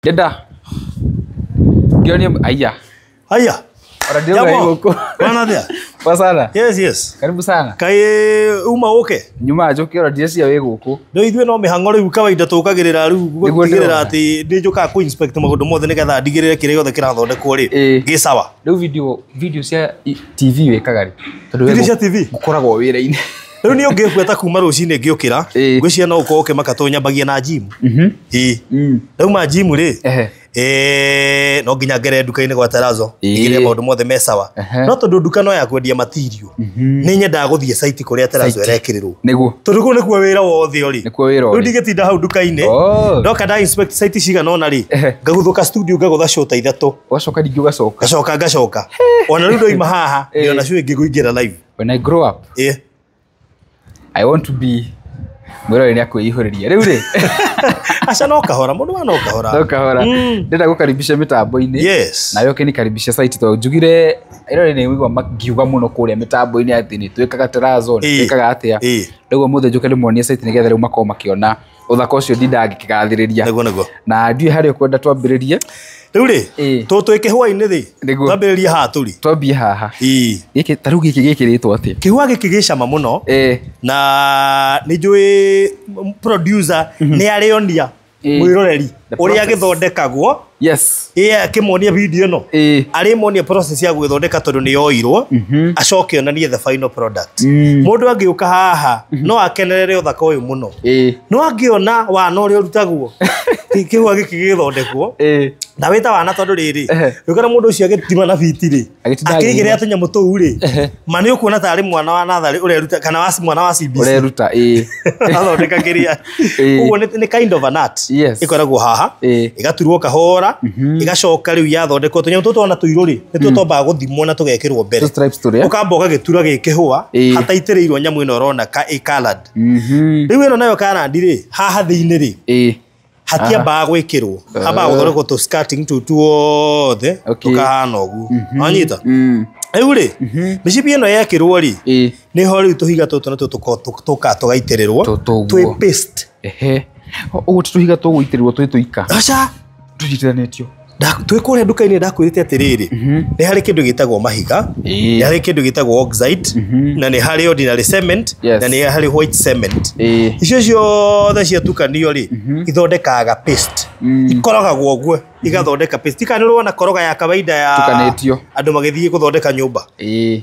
Deda. Gioni aya. Aya. Jambo. Bwana dia. Pasana. Yes. Karibu sana. Kai uma oke. Nyuma ajoke radio cia we guku. No ithuĩ no mihango riu kawaida tukagirira riu gutigirira ati ndijuka ku inspect magundu mothe nigetha ndigirire kire gothe kirathondekwo ri. Gi sawa. Riu video cia TV wekaga ri. Video cia TV gukoragwo wira-ini. Riu ni ungikweta kuma rucini ngiukira. Ngwiciria no uko ukimaka to nyambagia na gym. Riu ma gym ri. No nginya ngere nduka-ini gwa Terazo igire maundu mothe me sawa no tondu nduka no ya kwendia material ni nyendaga guthie site kuria Terazo erekirirwo niguo tondu ku nikuo wira wothe ori nikuo wira ori ndigitinda hau nduka-ini no kada inspect site cigana ona ri ngaguthuka studio ngagutha shota ithatu wacoka ndingi ugacoka ngacoka ona riu ndoima haha ndiona cio ingi kuingira live. When I grow up I want to be mwero ni akuihuriria riu ri acha no kahora mundu wa no kahora ndenda gukaribisha mitambo-ini na yoke ni karibisha site to njugire iro ni wigwa magiuga muno kuria mitambo-ini ati ni twikaga Terazo ni twikaga atia niguo muthe njuke ndimonie site nigetha riu makoma makiona uthaka ucio ndindangi kigathiriria niguo na ndui hari kwenda twambiririe riu ri twike hwa-ini ri twambiririe haha turi twambie haha giki taru giki gikiritwo atia kihwa giki gicama muno na ni njui producer ni arionia mwiroreri uria githondekagwo akimonia video no arimonia process ya gwithondeka tondu ni yoirwo acoke onanie the final product mundu angiuka haha no akenerere uthaka uyu muno no angiona wana uria urutagwo kihwa giki githondekwo na wita wana tondu riri ukara mundu ucio agitima na biti ri akigire atunyamu tou ri mani ukuona tari mwana wa nathari ureruta kana wasi mwana wa CBC ureruta athondeka kiria uguo ni kind of an art ikoragwo haha igaturwo kahora igacoka riu yathondekwo tunyamu tutu ona tuiruri nituo tombaga guthimwo na tugekirwo mbere ukamba ugagitura gikihwa hataitirirwo nyamu ino urona colored riu ino nayo colored ri haha thiini ri hatiambaga gwikirwo ambaga guthondekwo tu skirting tuothe tukahana uguo anyita riu ri micipi ino yekirwo ri niho riu tuhiga tutu na tuka tugaitirirwo twi paste uguo tuhiga tuguitirirwo twi tuika acha tujitiranetio twikuria nduka-ini ndakwirite atiriri ni hari kindu gitagwo mahiga ni hari kindu gitagwo oxide na ni hari ordinary cement na ni hari white cement icio ciothe ciatukanio ri ithondekaga paste ikorogagwo uguo igathondeka paste ikanirwo na koroga ya kawaida ya tukanetio andu magithie guthondeka nyumba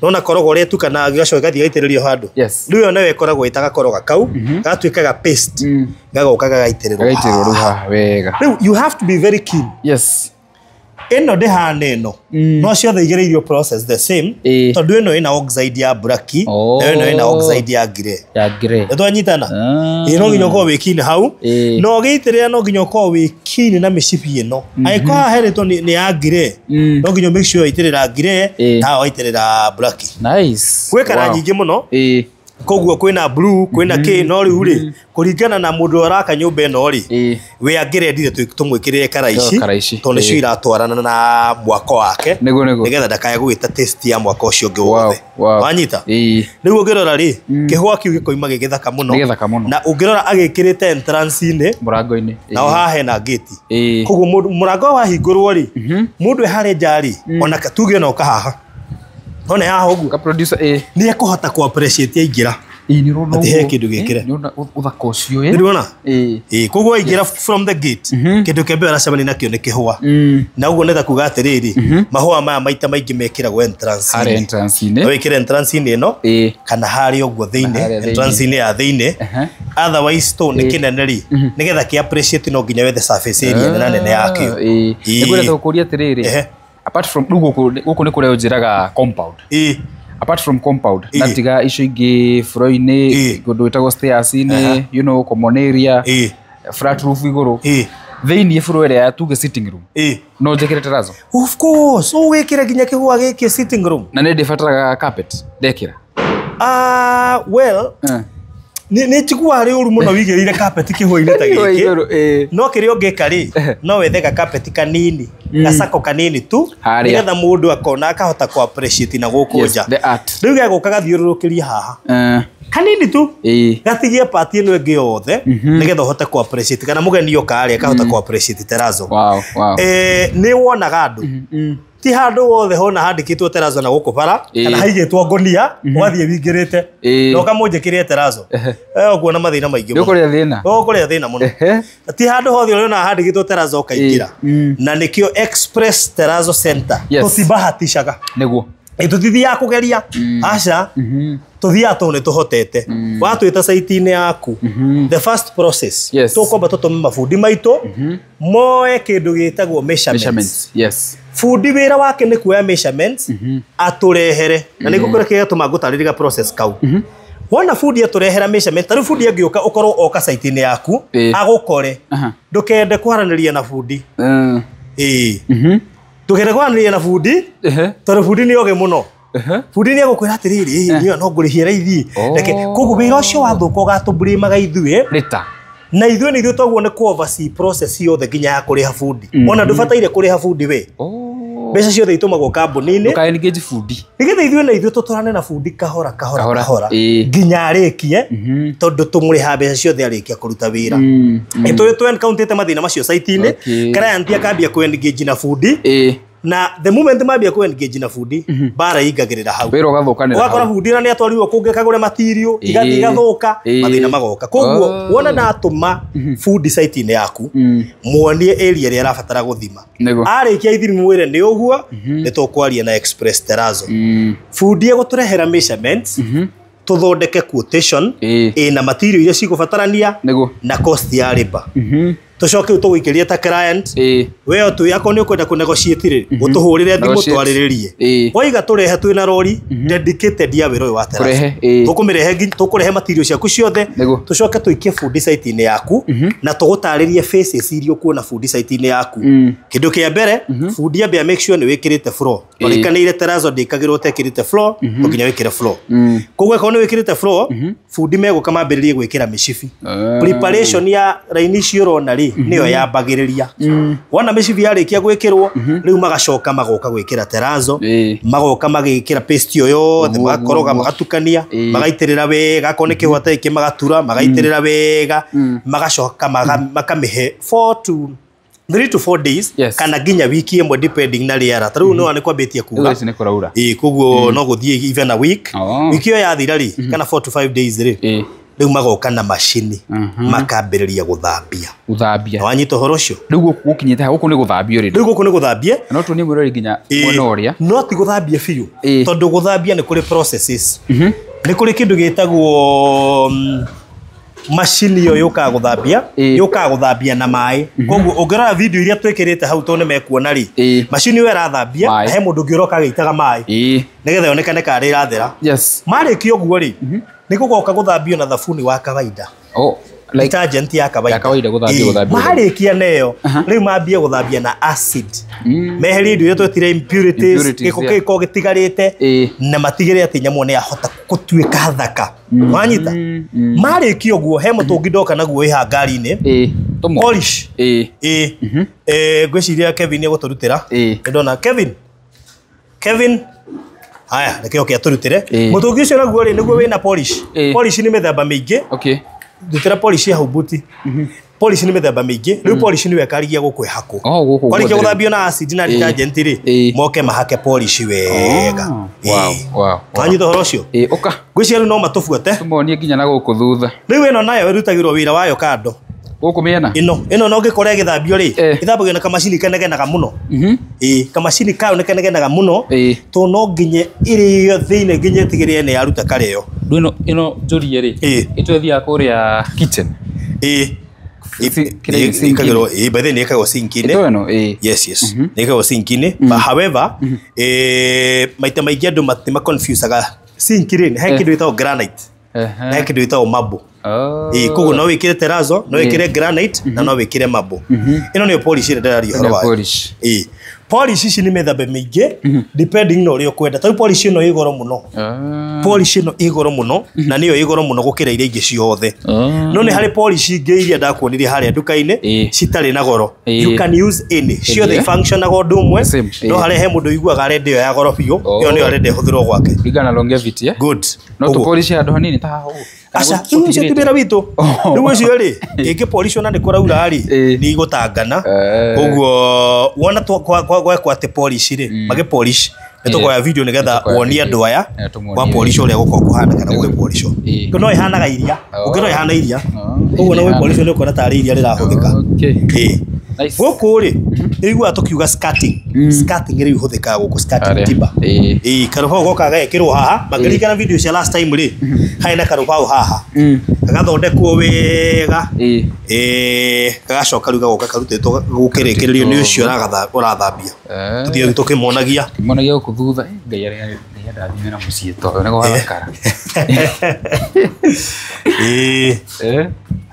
no na koroga uria tukana gigacoka gathie gaitiririo handu riu nayo ikoragwo itaga koroga kau gatwikaga paste gagoka gaitiririo riu wega you have to be very keen eno ndihana ino no ciothe igereirio process the same tondu ino ina oxide ya black na ino ina oxide ya grey twanyitana no nginya ukorwo wikine hau no giitirira no nginya ukorwo wikine na micipi ino aiko heretwo ni ya grey no nginya make sure itirira grey na waitirira black gwikara nyingi muno koguo kwina blue kwina k no riu ri kuringana na mundu araka nyumba ino ri we angirendire tumwikirire karaici tondu cio iratwarana na mwako wake nigetha ndakaya gugita test ya mwako ucio ungi wothe wanyita riu ungirora ri kihwa kiu gikoima gigithaka muno na ungirora agikirite entrance-ini murango-ini na haha hena gate koguo murango wa hingurwo ri mundu ehare njari ona katuge no kahaha ona ya hogu ka producer ni ekuhota ku appreciate aingira ni rono ati kindu gikire ni uthaka ucio ni rona koguo aingira from the gate kindu kembe aracemani nakio ni kihwa na uguo netha kuga atiriri mahua maya maita maingi mekiragwo entrance-ini wikire entrance-ini ino kana hari uguo thiini entrance-ini ya thiini otherwise to ni kinene ri nigetha ki appreciate no nginya wethe surface area nene yakio ngwenda kuria atiriri apart from guku ni kuria unjiraga compound apart from compound natiga icio ingi floor-ini gundu witagwo stairs-ini you know common area flat roof iguru thiini floor area ya tuge sitting room no njekire Terazo of course wikire nginya kihwa giki sitting room na ni ndibataraga carpet ndekira well ni chikuwa hari uru muno wigereire carpet kihwa-ini ta giki no kirio ngeka ri no wethega carpet kanini gasako kanini tu nigetha mundu akona akahota ku appreciate na guku nja the art riu geguka gathiururukiria haha kanini tu gatigie part ino ĩngĩ yothe nigetha ũhote ku appreciate kana mũgeni yoka akahota ku appreciate Terrazzo. Nĩ wonaga andũ ti handũ wothe hona handĩkĩtwo Terrazzo na gũkũ bara kana haigĩtwo ngonia wathiĩ wingĩrĩte na ũkamũnjĩkĩrie Terrazzo ũkuona mathĩna maingĩ mũno ũkũrĩa thĩna mũno ti handũ hothe ũrona handĩkĩtwo Terrazzo ũkaingĩra na nĩkĩo Express Terrazzo Center tũtibahatishaga nĩguo tũtithiaga kũgeria aca tuthiaga tondũ nĩtũhotete watwĩta site-inĩ yaku the first process tũkwamba tũtũme mabundi maitũ moe kĩndũ gĩtagwo measurements fundi wĩra wake nĩ kuoya measurements atũrehere na nĩgũkorwo kĩrĩa tũmangũtarĩria process kau wona fundi atũrehera measurement tarĩ fundi angĩũka ũkorwo oka site-inĩ yaku agũkore ndũkende kwaranĩria na fundi ndũkende kwaranĩria na fundi tondũ fundi nĩ oge mũno fundi nĩ agũkwĩra atĩrĩrĩ niĩ no ngũrĩhie raithi reke koguo wĩra ũcio wathũka ũgatũblĩmaga ithuĩ na ithuĩ nĩ ithuĩ twaguo nĩ ku-oversee process yothe nginya ya kũrĩha fundi ona ndũbataire kũrĩha fundi we mbeca ciothe itũmagwo kambuni-inĩ ndũka-engage fundi nĩgetha ithuĩ na ithuĩ tũtũrane na fundi kahora nginya arĩkie tondũ tũmũrĩha mbeca ciothe arĩkia kũruta wĩra ithuĩ tũ-encounter mathĩna macio site-inĩ client akambia ku-engage na fundi na the moment mambia ku-engage na fundi bara ingagĩrĩra hau wĩra ũgathũkanĩra hau ũgakora fundi na nĩ atwarirwo kũngĩ kagũre material igathiĩ igathũka mathĩna magoka koguo wona ndatũma fundi site-inĩ yaku muonie area ĩrĩa ĩrabatara gũthima arĩkia ithimi mwĩre nĩ ũguo nĩ tũkwaria na Express Terrazzo fundi egũtũrehera measurements tũthondeke quotation na material iria cigũbatarania na cost ya labor tucoke tũgũikĩrie ta client we tu yako nĩ ũkwenda kũ-negotiate rĩ ũtũhũrĩre thimũ twarĩrĩrie waiga tũrehe twĩna rori dedicated ya wĩra ũyũ wa Terrazzo tũkũrehe material ciaku ciothe tucoke tũikie fundi site-inĩ yaku na tũgũtarĩrie faces iria ũkuona fundi site-inĩ yaku kĩndũ kĩa mbere fundi ambia make sure nĩ wĩkĩrĩte floor tũrĩkanĩire Terrazzo ndĩkagĩrwo ũtekĩrĩte floor nginya wĩkĩre floor koguo ĩkorwo nĩ wĩkĩrĩte floor fundi megũka mambĩrĩrie gwĩkĩra mĩcibi preparation ya raini icio ũrona rĩ nĩyo yambagĩrĩria wona mĩcibi yarĩkia gwĩkĩrwo rĩu magacoka magoka gwĩkĩra Terrazzo magoka magĩkĩra paste ĩyo yothe magakoroga magatukania magaitĩrĩra wega akorwo nĩ kĩhũa ta magatura magaitĩrĩra wega magacoka makamĩhe 3 to 4 days kana nginya wiki ĩmwe depending na rĩera tarĩu no kwambĩtie kuga koguo no gũthiĩ even a week wiki ĩyo yathira rĩ kana 4 to 5 days rĩ rĩu magoka na macini makambĩrĩria gũthambia na wanyita ũhoro ũcio rĩu gũkinyĩte gũkũ nĩ gũthambio rĩ rĩu gũkũ nĩ gũthambie no tũnie mwĩrori nginya mwena ũrĩa no ti gũthambia biũ tondũ gũthambia nĩ kũrĩ processes nĩ kũrĩ kĩndũ gĩtagwo macini ĩyo yũkaga gũthambia na maĩ koguo ũngĩrora video iria twĩkĩrĩte hau tondũ nĩ mekuona rĩ macini ĩyo ĩrathambia he mũndũ ũngĩ ũroka agĩitaga maĩ nĩgetha yonekane karĩ ĩrathera marĩkia ũguo rĩ nĩ gũgoka gũthambio na thabuni wa kawaida detergent ya kawaida marĩkia neyo rĩu mambie gũthambia na acid meherie indo iria twetire impurities gĩko gĩtigarĩte na matigĩrĩre atĩ nyamũ nĩ yahota gũtuĩka thaka wanyita marĩkia ũguo he mũtũngi ndoka naguo ĩha ngari-inĩ polish ngwĩciria Kevin egũtũrutĩra ndona Kevin haya reke oke atũrutĩre mũtũngi ũcio naguo rĩ nĩguo wĩna polish nĩ mĩthemba mĩingĩ ndutĩra polish ya hubuti polish nĩ mĩthemba mĩingĩ rĩu polish nĩ wekarigia gũkwĩ hako warĩkia gũthambio na acid na detergent rĩ moke mahake polish wega wanyita ũhoro ũcio ngwĩciria rĩu no matũbuate tũmonie nginya na gũkũ thutha rĩu ĩno nayo ĩrutagĩrwo wĩra wayo kando gũkũ mĩena ĩno no ngĩkora ĩgĩthambio rĩ ĩthambagio na kamacini kenegenaga mũno kamacini kayo nĩ kenegenaga mũno tondũ no nginya ĩrĩo thĩinĩ nginya ĩtigĩrĩre nĩ yaruta karĩo ĩno njũrie rĩ ĩtwethiaga kũrĩa kitchen by then ĩkagwo sink-inĩ yes ĩkagwo sink-inĩ however maita maingĩ andũ matimaconfusaga sink rĩ he kĩndũ gĩtagwo granite na he kĩndũ gĩtagwo marble koguo no wĩkĩre Terrazzo no wĩkĩre granite na no wĩkĩre marble ĩno nĩyo polish ĩrĩa ndĩraria ũhoro wayo polish ici ni methabe mingi depending na uria ukwenda ta polish ino igoro muno polish ino igoro muno na niyo igoro muno gukira iria ingi ciothe no ni hari polish ingi iria ndakuonirie haria nduka-ini citari na goro you can use any ciothe function na gondo umwe no harehe mundu iguaga rende yo ya goro biu yo niyo rende huthirwo gwake igana longevity good no to polish handu hanini ta hahu aca icio tibira bitu riu icio ri iki polish ona ni kuraura ri ni igutangana koguo wona kwa te polish ri mage polish nitukoya video nigetha wonie andu aya wa polish uria gukorwo kuhana kana gwe polish no ihanaga iria ukiro ihana iria koguo na gwe polish ni ukona tari iria rirahuthika guku ri igua tukiuga skirting skirting ri ihuthikaga guku skirting timber karuhau goka gekirwo haha makirikana video cia last time ri haina karuhau haha kagathondekwo wega gagacoka riu gagoka karutitwo gukirikirio ni ucio urathambia tuthie tukimonagia guku thutha ngai ari ndathimira mucii to nego wakara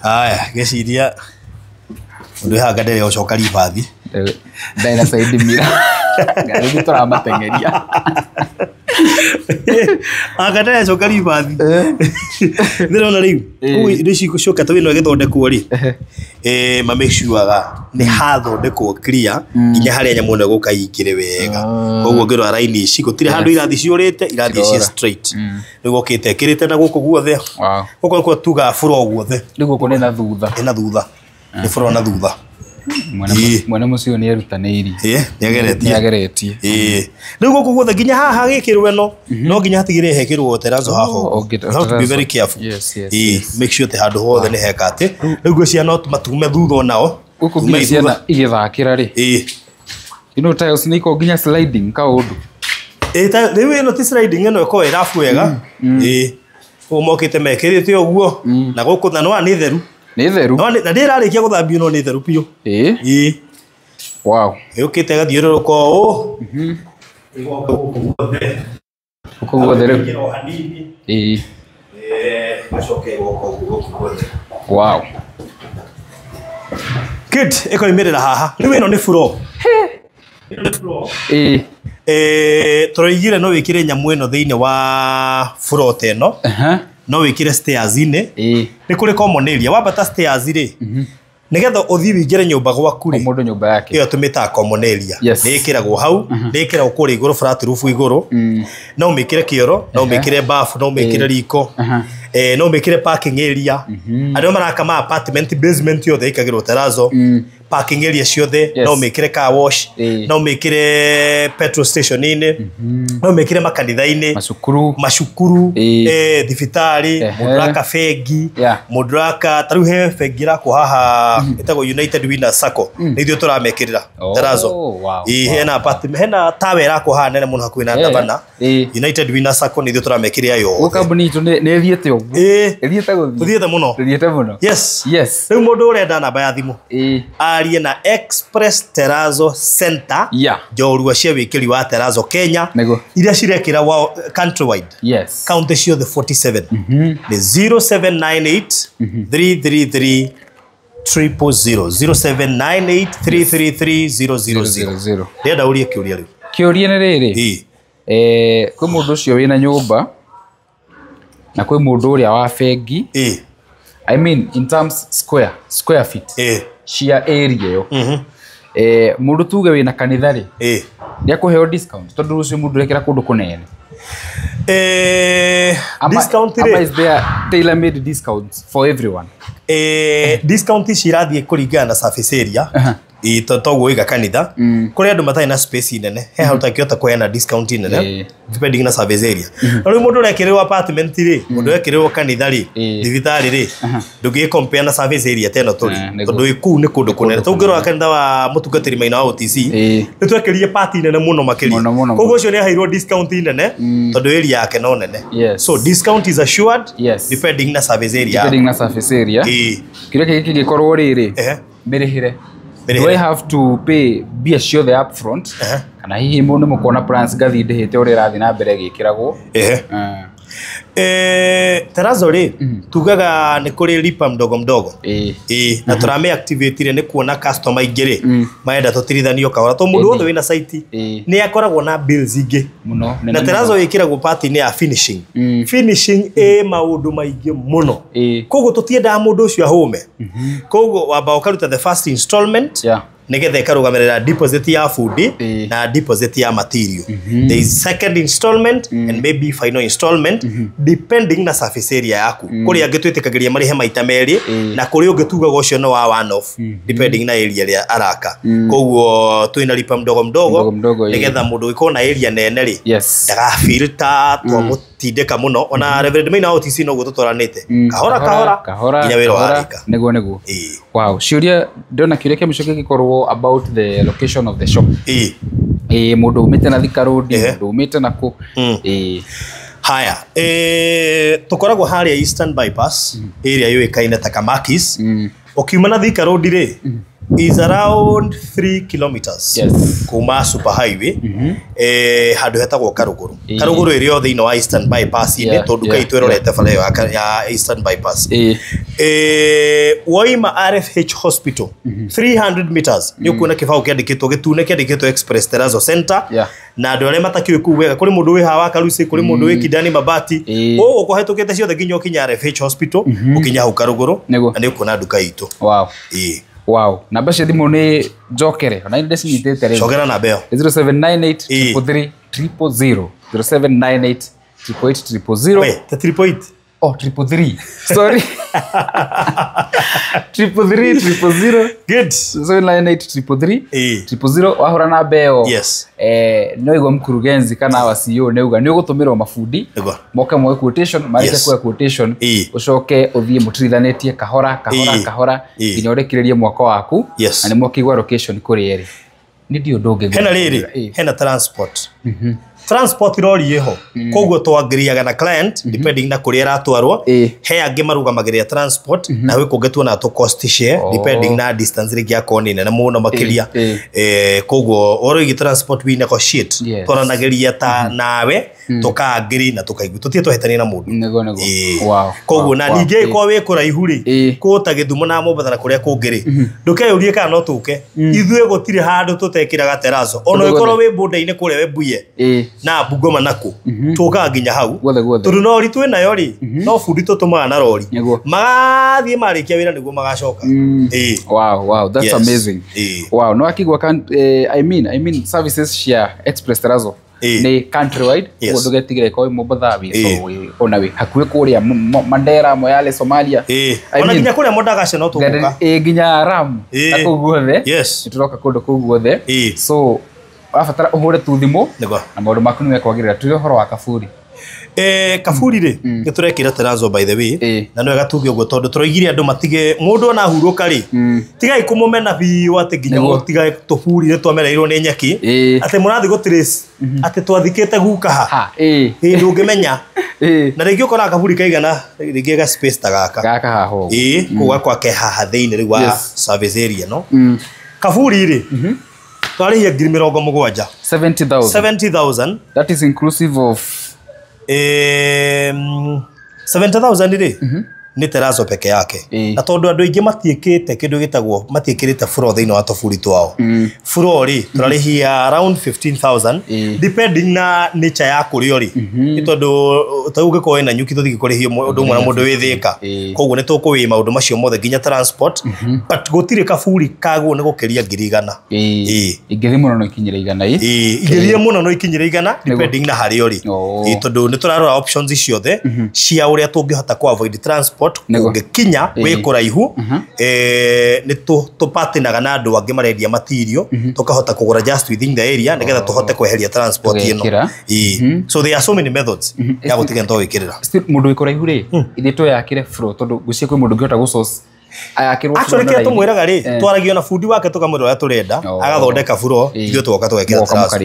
haya geciria undu hanga ndere ucoka ribathi ndaina side mira ngari turamatengeria agada coka ribathi ndirona riu indo ici gucoka ta wino githondekwo ri ma make sure ga ni hathondekwo clear nginya haria nyamu ne gukaingire wega koguo ngirwa line ici gutire handu irathi ciurite irathi cia straight nigo kite kirite na guku guothe guko ko tuga furo guothe nigo ko na thutha ni furo na thutha mwana mucio ni erutaniri niageretie riu guku guothe nginya haha gikirwe no nginya hatigire hekirwo terazo haho how to be very careful make sure te handu hothe ni hekate riu gwecia no matume thutha nao guku nginya igithakira ri tiles ni ko nginya sliding ka undu riu ino ti sliding ino ko irafu wega umokite mekirite oguo na guku na no ni theru no na ndirarikia guthambio no ni theru piu wow ukite gathiuruko uko there wow good eko imirira haha riu ino ni floor turaigire no wikire nyamu ino thiine wa floor teno no wikire stairs ine ni kuri common area wabata stairs ri nigetha uthii wingire nyumba gwaku ri mundu nyumba yake iyo tumita common area ni ikiragwo hau ni ikiragwo kuri iguru flat roof iguru no mikire kioro no mikire bafu no mikire riko no mikire parking area andu marakama apartment basement yothe ikagirwo terazo parking area ciothe no mikire car wash no mikire petrol station ine no mikire makanitha ine mashukuru thibitari mudraka fegi mudraka taruhe fegira ko haha itago United Winners Sacco nithio turamekirira terazo hena apartment hena tawera ko haha nene muno hakuina ndabana United Winners Sacco nithio turamekirira yo ukambuni itu ne thiete ogu thiete muno yes riu mundu urenda namba ya thimu arie na Express Terazo Center Jorua cia wikiri wa Terazo Kenya iria cirekira wa countrywide county ciothe 47 ni 0798 333 000 0798 ndenda urie kiuria riu kiuria ni riri kwi mundu ucio wina nyumba na kwi mundu uria wa fengi I mean in terms square feet cia area yo mundu tuge wina kanitha ri ni akuheo discount tondu ucio mundu rekera kundu kunene discount ri is there tailor made discounts for everyone discount cirathie kuringana na surface area toguo iga kanitha kuri andu matai na space nene he hautakihota kuheana discount nene depending na service area no mundu rekirwo apartment ri mundu rekirwo kanitha ri thibitari ri ndugi compare na service area teno turi tondu iku ni kundu kunene tungirwa kanitha wa mutungatiri maina wa OTC nitwekirie party nene muno makiria koguo ucio ni hairwo discount nene tondu area yake no nene so discount is assured depending na service area kire kiki gikorwo riri mirihire do I have to pay bia ciothe up front kana hihi mundu mukona plans gathi ndihite uri rathi na mbere gikiragwo Terazo ri tugaga ni kuri lipa mdogo mdogo na turame activate ire ni kuona customer ingire maenda tutirithanio kahora to mundu wothe wina site ni akoragwo na bills ingi muno na Terazo ikiragwo party ni ya finishing maundu maingi muno koguo tutienda mundu ucio ahume koguo wamba ukaruta the first installment negetha ikarugamirira deposit ya food na deposit ya material. There is second installment and maybe final installment depending na surface area yaku. Kuri angitwitikagiria marihe maita meri na kuri ungitugaga ucio no wa one off depending na area ria araka. Koguo twina lipa mdogo mdogo negetha mundu iko na area nene ri daga filter twamutindeka muno ona Reverend Maina OTC no gututwaranite kahora nginya wira warika neguo wow ciuria ndona kiuria mshoke gikorwo about the location of the shop mundu umite na Thika Road mundu umite na ku haya tukoragwo haria Eastern Bypass area yo ikaine ta Kamakis ukiuma na Thika Road ri is around 3 kilometers kuma super highway handu hetagwo Karuguru iri othe ino wa Eastern Bypass ine tondu kai twirorete fale ya Eastern Bypass woima RFH Hospital 300 meters ni ukuona kibao kiandikitwo gitune kiandikitwo Express Terazo Center na andu aria matakiwe kuwega kuri mundu wi hawa Karusi kuri mundu wi Kidani Mabati uko hetukite ciothe nginya ukinya RFH Hospital ukinya hau Karuguru na ni ukuona duka itu wow namba cia thimu ni njokere ona inde cinyitete ri njokera na beo 0798 33 000 0798 88 000 wait the 3.8 oh 333 sorry 333 good 0798 33 wahora na beo no igo mkurugenzi kana wa CEO neuga ni ugutumirwo mafundi moke mwe quotation marike kwa quotation ucoke uthie mutirithanetie kahora nginya urekirerie mwako waku na ni mwakigwa location kuri eri ni ndio ndunge hena riri hena transport transport lori yeho koguo twangiriaga na client depending na kuri aratwarwo he angi marugamagiria transport na we kungetwo na to cost share depending na distance ri ya konine na muno makiria koguo oro igi transport we negotiate twaranagiria ta nawe tukangiri na tukaigua tutie twahetania na mundu wow koguo na ninge ko we kuraihu ri ko ta githumo na Mombatha na kuria kungiri ndukeyurie kana no tuke ithue gutire handu tutekiraga Terazo ono ikorwo we boda-ine kuria we buye na Bungoma nako tuka nginya hau tondu no ri twina yo ri no fundi tutuma na lori magathie marikia wira niguo magacoka wow that's amazing wow no akigwa kan I mean services share Express Terazo ni countrywide undu getigire ko Mombatha wi so ona wi hakuwe kuria Mandera Moyale Somalia ona nginya kuria Modagashe no tuka nginya Ram ako guothe turoka kundu ku guothe so afatara uhure tu thimu na maundu maku ni wekwagirira turi horo wa Kaburi Kaburi ri giturekira Terazo by the way na no gatuge ugo tondu turoigire andu matige mundu ona huruka ri tigai kumumena biu ati nginya tigai tuburi twamereirwo ni nyaki ati murathi go trace ati twathikite guka ha ndungimenya na ringi ukora Kaburi kaigana ringi ga space ta gaka haho kuga kwake haha thiini ri wa service area no Kaburi ri twari ya 70,000 that is inclusive of 70,000 ri ni Terazo peke yake na tondu andu ingi matiekite kindu gitagwo matiekirite floor thiini wa tofuri twao floor ri turarihia around 15,000 depending na nature ya kurio ri tondu tauge ko ina nyuki tuthiki kurihia undu mwana mundu withika koguo ni tukuwi maundu macio mothe nginya transport but gutire Kaburi kaguo ni gukiria 100 ingithi muno no ikinyire 100 ingirie muno no ikinyire 100 depending na hario ri tondu ni turarora options icio the cia uria tungihota ku avoid transport ungekinya we kuraihu ni tupatinaga na andu angi marendia material tukahota kugura just within the area nigetha tuhote kweheria transport ino so there are so many methods ya gutiga ndo wikirira still mundu ikuraihu ri ithito yakire flow tondu gucie kwi mundu ngihota gusource actually ke tumwiraga ri twaragio na fundi wake tukamwira turenda agathondeka floor ithio twoka twekira Terazo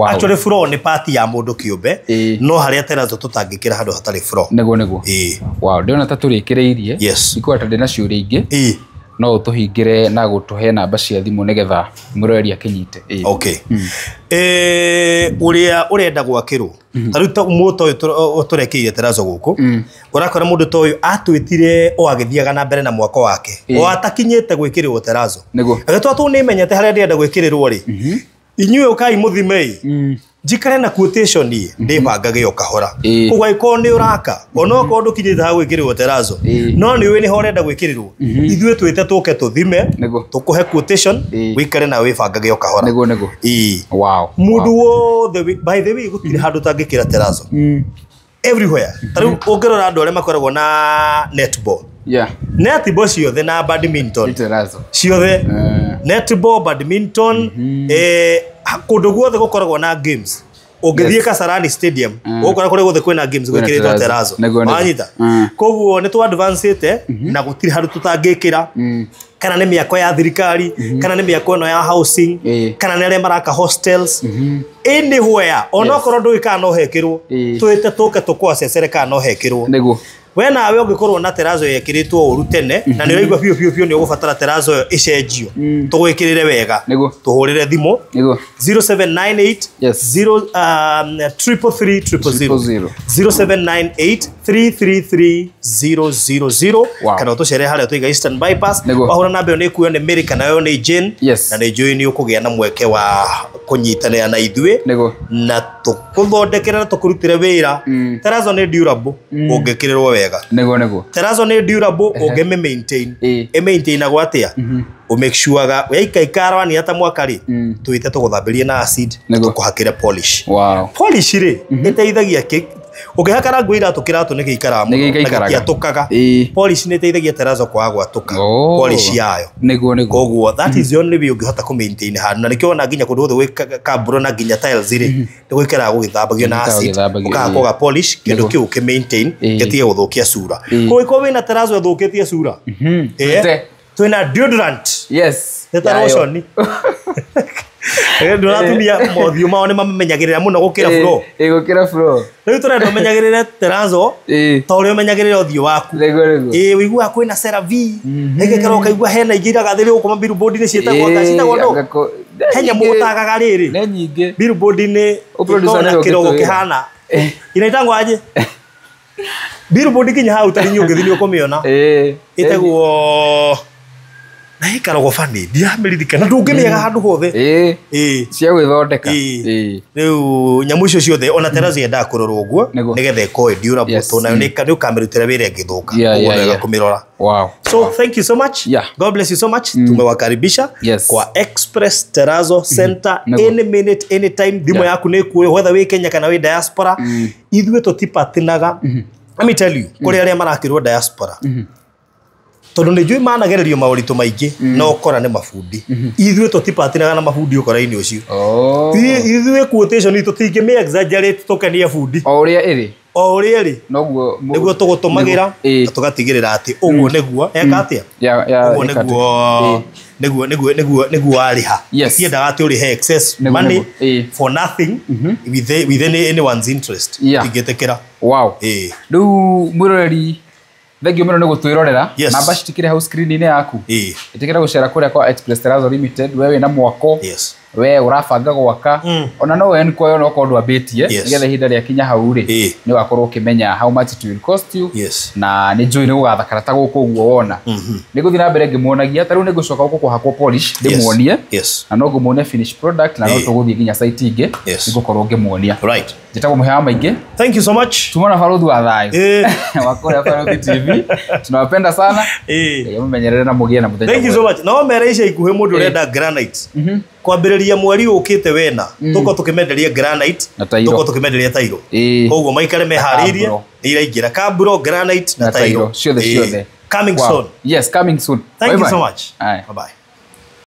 actually floor ni part ya mundu kiumbe no haria Terazo tutangikira handu hatari floor nego wow ndona ta turikireirie iko atande na ciuri ingi no utuhingire na gutuhe namba cia thimu nigetha murori akinyite. Okay. Uria urenda gwakirwo taruta umuto uturekeire Terazo guku urakora mundu to uyu atwitire o agithiaga na mbere na mwako wake o atakinyite gwikirwo Terazo agetwa tu ni menyete haria ndenda gwikirirwo ri inyuĩ ukai muthimei njikare na quotation ni ndibangage yo kahora kugwa iko ni uraka ono ko ndukinyite ha gwikirwo Terazo no ni we ni horenda gwikirirwo ithuĩ twite tuke tuthime tukuhe quotation wikare na wibangage yo kahora wow mundu wothe by the way gutire handu tangikira Terazo everywhere taru ungirora andu aria makoragwo na netball netball ciothe na badminton ciothe netball badminton kundu guothe gukoragwo na games ungithie Kasarani Stadium ukora kuri guothe kwina games gwikiritwo Terazo anyita koguo ni tu advancete na gutiri handu tutangikira kana ni miako ya thirikari kana ni miako no ya housing kana ni aria maraka hostels anywhere onokorwo nduika no hekirwo twite tuke tukwacecere kana no hekirwo we nawe ungikorwo na Terazo yekiritwo uru tene na ni raigwa pio ni ugubatara Terazo icenjio tugwikirire wega tuhurire thimo 0798 033 0798 333 000 kana utucere haria tuiga Eastern Bypass wahura na mbeo ni kuyo ni Mary kana yo ni Jane na ni Joy ni ukugia na mweke wa kunyitanira na ithuĩ na tukuthondekera tukurutire wira Terazo ni durable ungikirirwo wega Terazo ni durable ungeme maintain maintain agwatia o make sure ga yaika ikara ni hata mwaka ri tuite tuguthambirie na acid tukuhakire polish polish ri iteithagia ukihakara ngwira tukiratu ni giikara mu atukaga polish ni iteithagia Terazo kwa gwatuka polish yayo koguo that is the only way ungihota ku maintain handu na nikio na nginya kundu othe kaburo na nginya tiles ri gwikara gugithambagio na acid ukakoga polish kindu kiu ki maintain getie guthukia sura koguo wina Terazo athukitie sura twina deodorant Teta lotion nduratumia mothiu mao ni mamenyagirira muno gukira flow gukira flow riu turenda menyagirire Terazo to uri menyagirire uthio waku wigua kwina CeraVe egekero kaigua hena igiraga thiri ukoma billboard ni cietagwo ndo henya mutagaga riri ne nyinge billboard ni producer ni kirogo kihana inaitangwo aje billboard kinya hau tarinyo ngithini ukomiona itagwo na ikarogo fani ndiameririka na ndungimiaga handu hothe cia gwithondeka riu nyamu icio ciothe ona Terazo yenda kurorwo guo nigetha iko durable to na ni ukamirutira wira ngithuka wega kumirora so thank you so much God bless you so much tumewakaribisha kwa Express Terazo Center any minute anytime thimo yaku ni kuo whether we Kenya kana we diaspora ithuĩ tutipatinaga let me tell you kuri aria marakirwo diaspora tondu ni njui managererio mauritu maingi no ukora ni mafundi ithuĩ tutipatinaga na mafundi ukora-ini ucio ithuĩ quotation itu tingime exaggerate tukenia fundi o uria iri niguo tugutumagira tugatigirira ati uguo niguo eka atia niguo ariha tiendaga ati urihe excess money for nothing within anyone's interest ingetekera riu mwiroreri thengio muno ni gutwirorera namba citikire hau screen-ini yaku itikira gucera kuria kwa Express Terazo Limited wewe na mwako we urabanga gwaka ona no we nkoyo no kondu abetie nigetha ihinda ria kinya hau ri ni wakorwo ukimenya how much it will cost you na ni njui ni gugathakara ta guku guo wona ni guthi na mbere ngimuonagia taru ni gucoka guku kuhakwo polish ndimuonie na no ngumuonia finish product na no tuguthi nginya site ingi nigukorwo ngimuonia njitagwo muhewa maingi thank you so much tumona barudhi wa thayo wakoria Barudhi TV tunawapenda sana mumenyerere na mugie na muthenya thank you so much no mere ica ikuhe mundu urenda granite kwambiriria mweri ukite wena tuko tukimenderia granite tuko tukimenderia tairo koguo maikare meharirie iraingira kaburo granite na tairo ciothe coming soon coming soon thank you so much bye bye